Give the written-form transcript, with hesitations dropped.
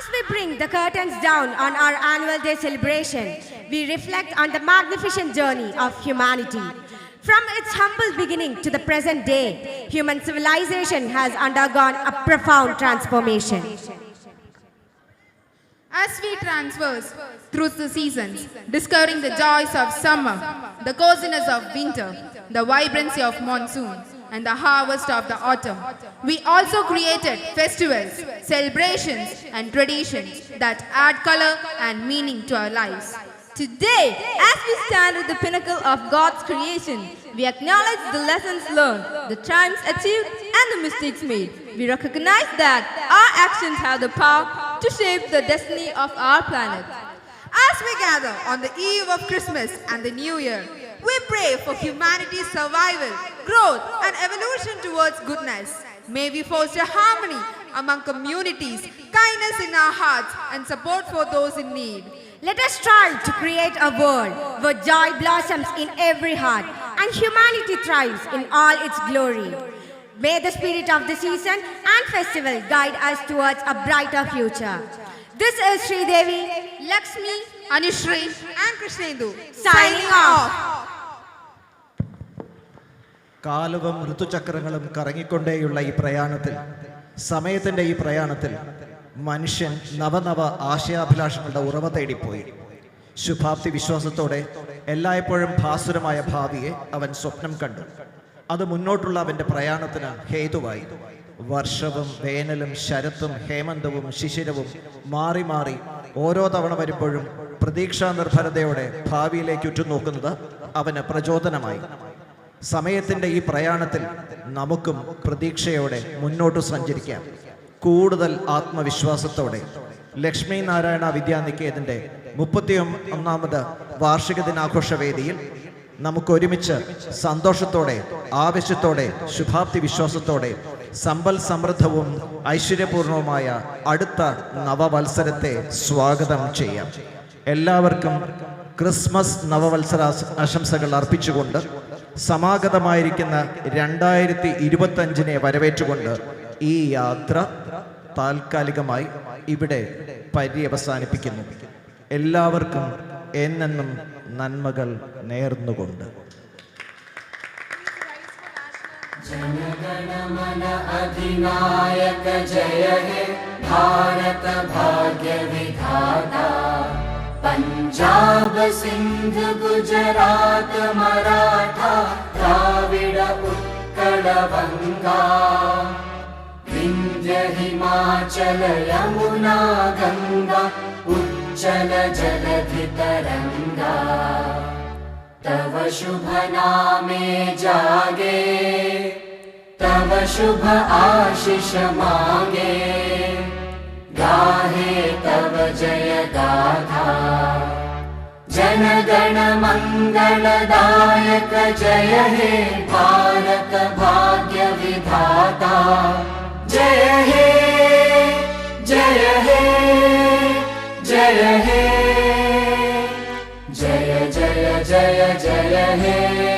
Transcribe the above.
As we bring the curtains down on our annual day celebration, we reflect on the magnificent journey of humanity. From its humble beginning to the present day, human civilization has undergone a profound transformation. As we traverse through the seasons, discovering the joys of summer, the coziness of winter, the vibrancy of monsoon, and the harvest of the autumn, we also created festivals, celebrations, and traditions that add color and meaning to our lives. Today, as we stand at the pinnacle of God's creation, we acknowledge the lessons learned, the triumphs achieved, and the mistakes made. We recognize that our actions have the power to shape the destiny of our planet. As we gather on the eve of Christmas and the New Year, we pray for humanity's survival, growth, and evolution towards goodness. May we foster harmony among communities, kindness in our hearts, and support for those in need. Let us strive to create a world where joy blossoms in every heart and humanity thrives in all its glory. May the spirit of the season and festival guide us towards a brighter future. This is Sri Devi, Lakshmi, Anushri, and Krishnendu signing off. കാലവും ഋതുചക്രങ്ങളും കറങ്ങിക്കൊണ്ടേയുള്ള ഈ പ്രയാണത്തിൽ, സമയത്തിൻ്റെ ഈ പ്രയാണത്തിൽ മനുഷ്യൻ നവനവ ആശയാഭിലാഷങ്ങളുടെ ഉറവ തേടിപ്പോയി. ശുഭാപ്തി വിശ്വാസത്തോടെ എല്ലായ്പ്പോഴും ഭാസുരമായ ഭാവിയെ അവൻ സ്വപ്നം കണ്ടു. അത് മുന്നോട്ടുള്ള അവൻ്റെ പ്രയാണത്തിന് ഹേതുവായി. വർഷവും വേനലും ശരത്തും ഹേമന്തവും ശിശിരവും മാറി മാറി ഓരോ തവണ വരുമ്പോഴും പ്രതീക്ഷാ നിർഭരതയോടെ ഭാവിയിലേക്ക് ഉറ്റുനോക്കുന്നത് അവന് പ്രചോദനമായി. സമയത്തിൻ്റെ ഈ പ്രയാണത്തിൽ നമുക്കും പ്രതീക്ഷയോടെ മുന്നോട്ട് സഞ്ചരിക്കാം, കൂടുതൽ ആത്മവിശ്വാസത്തോടെ. ലക്ഷ്മി നാരായണ വിദ്യാനികേതൻ്റെ 31ാമത് വാർഷിക ദിനാഘോഷ വേദിയിൽ നമുക്കൊരുമിച്ച് സന്തോഷത്തോടെ, ആവേശത്തോടെ, ശുഭാപ്തി വിശ്വാസത്തോടെ സമ്പൽ സമൃദ്ധവും ഐശ്വര്യപൂർണവുമായ അടുത്ത നവവത്സരത്തെ സ്വാഗതം ചെയ്യാം. എല്ലാവർക്കും ക്രിസ്മസ് നവവത്സര ആശംസകൾ അർപ്പിച്ചുകൊണ്ട് സമാഗതമായിരിക്കുന്ന 2025 വരവേറ്റുകൊണ്ട് ഈ യാത്ര താൽക്കാലികമായി ഇവിടെ പര്യവസാനിപ്പിക്കുന്നു. എല്ലാവർക്കും എന്നെന്നും നന്മകൾ നേർന്നുകൊണ്ട്. जनगणमन अधिनायक जय हे भारत भाग्य विधाता, पंजाब सिंध गुजरात मराठा द्राविड उत्कल बंगा, विंध्य हिमाचल यमुना गंगा उच्चल जलधि तरंगा, तव शुभ नामे जागे, तव शुभ आशीष मांगे, गाहे तव जय गाथा। जनगण मंगलदायक जय हे भारत भाग्य विधाता, जय हे जय हे जय हे जय जय जय जय हे।